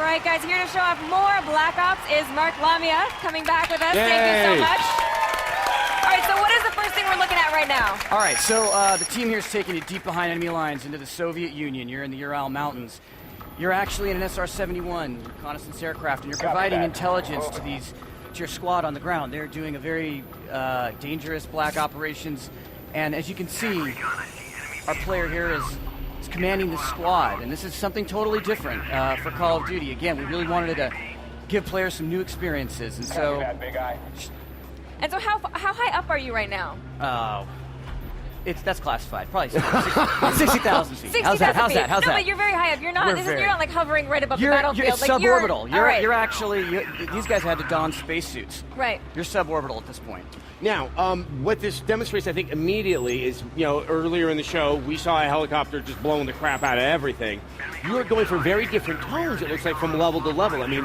right, guys, here to show off more Black Ops is Mark Lamia coming back with us. Yay. Thank you so much. All right, so what is the first thing we're looking at right now? All right, so the team here is taking you deep behind enemy lines into the Soviet Union. You're in the Ural Mountains. You're actually in an SR-71 reconnaissance aircraft, and you're providing intelligence to your squad on the ground. They're doing a very dangerous black operations, and as you can see, our player here is commanding the squad, and this is something totally different for Call of Duty. Again, we really wanted to give players some new experiences, and so... And so how high up are you right now? That's classified. Probably 60,000 feet. How's that? No, but you're very high up. You're not. You're not like hovering right above the battlefield. It's like, suborbital. You're actually. These guys had to don spacesuits. Right. You're suborbital at this point. Now, what this demonstrates, I think, immediately is, earlier in the show, we saw a helicopter just blowing the crap out of everything. You are going for very different tones, it looks like, from level to level. I mean,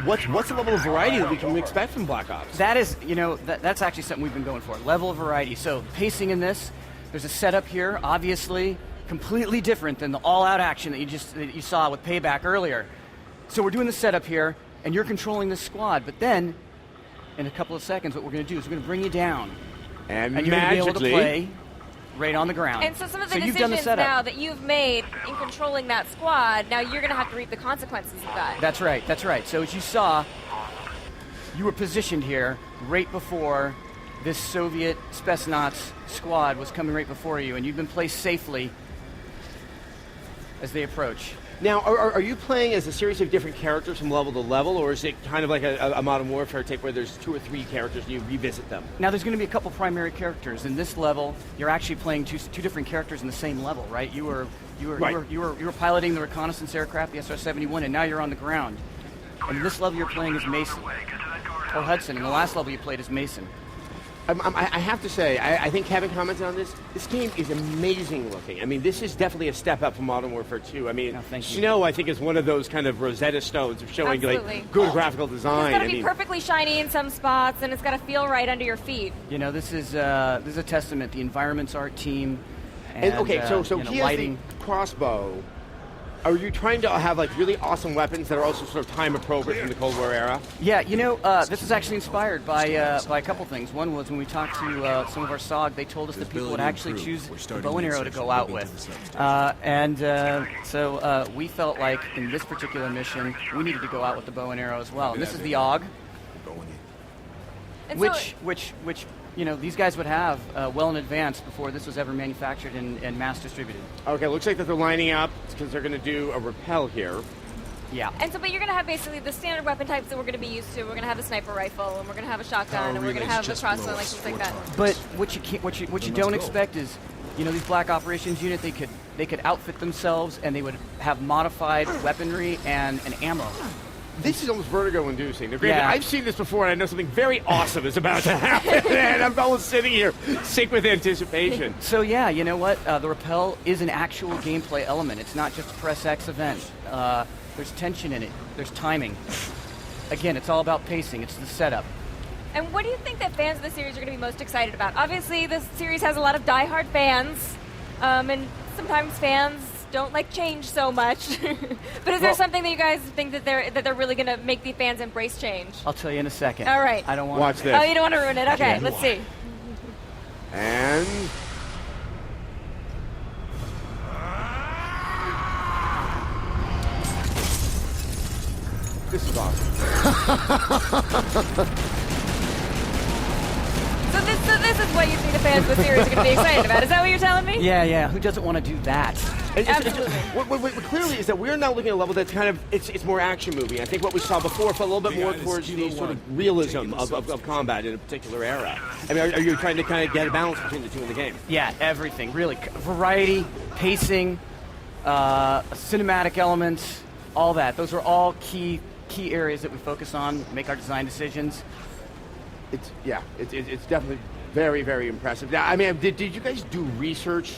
what's the level of variety that we can expect from Black Ops? That is, that's actually something we've been going for, level of variety. So, pacing in this, there's a setup here, obviously, completely different than the all-out action that you saw with Payback earlier. So we're doing the setup here, and you're controlling this squad, but then, in a couple of seconds, what we're going to do is we're going to bring you down. And you're going to be able to play right on the ground. And so some of the decisions now that you've made in controlling that squad, now you're going to have to reap the consequences of that. That's right, that's right. So as you saw, you were positioned here right before this Soviet Spetsnaz squad was coming right before you, and you've been placed safely as they approach. Now, are you playing as a series of different characters from level to level, or is it kind of like a Modern Warfare type where there's 2 or 3 characters and you revisit them? Now, there's going to be a couple primary characters. In this level, you're actually playing two different characters in the same level, right? You were piloting the reconnaissance aircraft, the SR-71, and now you're on the ground. And in this level, you're playing as Mason, or Hudson. And the last level you played as Mason. I have to say, I think Kevin commented on this. This game is amazing looking. I mean, this is definitely a step up from Modern Warfare 2. I mean, Snow, I think, is one of those kind of Rosetta Stones of showing like good graphical design. It's got to be perfectly shiny in some spots, and it's got to feel right under your feet. This is a testament. The environment's art team. And okay, so he lighting. has the crossbow. Are you trying to have like really awesome weapons that are also sort of time appropriate from the Cold War era? Yeah, this is actually inspired by a couple things. One was when we talked to some of our SOG, they told us that people would actually choose the bow and arrow to go out with. So we felt like in this particular mission, we needed to go out with the bow and arrow as well. And this is the AUG, which these guys would have well in advance before this was ever manufactured and mass distributed. Okay, looks like that they're lining up because they're going to do a rappel here. Yeah. And so, but you're going to have basically the standard weapon types that we're going to be used to. We're going to have a sniper rifle, and we're going to have a shotgun, and we're going to have a crossbow, like things like that. But what you don't expect is, these Black Operations unit, they could outfit themselves, and they would have modified weaponry and ammo. This is almost vertigo-inducing. I've seen this before, and I know something very awesome is about to happen, and I'm almost sitting here sick with anticipation. So yeah, you know what? The rappel is an actual gameplay element. It's not just a press X event. There's tension in it. There's timing. Again, it's all about pacing. It's the setup. And what do you think that fans of the series are going to be most excited about? Obviously, this series has a lot of diehard fans, and sometimes fans don't like change so much. But is there something that you guys think that they're really going to make the fans embrace change? I'll tell you in a second. All right. I don't want Watch to. this. Oh, you don't want to ruin it. Okay, let's see. And this is awesome. So this is what you think the fans of the series are going to be excited about. Is that what you're telling me? Yeah. Who doesn't want to do that? Absolutely. What clearly is that we're now looking at a level that's kind of, it's more action movie. I think what we saw before felt a little bit more towards the sort of realism of combat in a particular era. I mean, are you trying to kind of get a balance between the two in the game? Yeah, everything. Really. Variety, pacing, cinematic elements, all that. Those are all key areas that we focus on, make our design decisions. It's definitely very, very impressive. Now, I mean, did you guys do research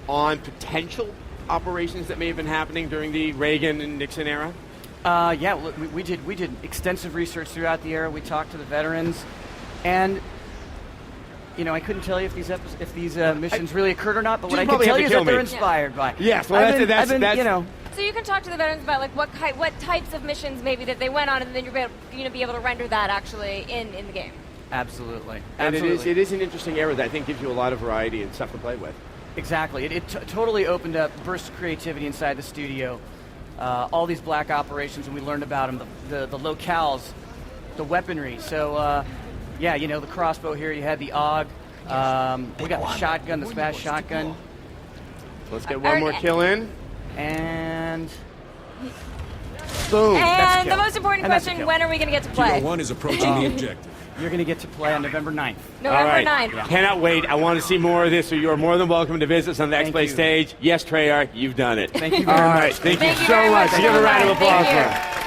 on potential operations that may have been happening during the Reagan and Nixon era? Yeah, we did extensive research throughout the era. We talked to the veterans, and I couldn't tell you if these missions really occurred or not. But what I can tell you is that they're inspired by. Yes, well, So you can talk to the veterans about like what types of missions maybe that they went on, and then you're going to be able to render that actually in the game. Absolutely. And Absolutely. it is an interesting era that I think gives you a lot of variety and stuff to play with. Exactly. It totally opened up bursts of creativity inside the studio. All these black operations, when we learned about them, the locales, the weaponry. So, yeah, you know, the crossbow here, you had the AUG. We got the shotgun, the fast shotgun. Let's get one more kill in. And boom. And the most important And that's a question, kill. when are we going to get to play? Kilo 1 is approaching the objective. you're going to get to play on November 9th. November All right. 9th. Cannot wait. I want to see more of this, so you are more than welcome to visit us on the Thank X-Play you. stage. Yes, Treyarch, you've done it. Thank you All very right. much. Thank you Thank you so very much. much, Give a round of everyone. applause Thank for you. him.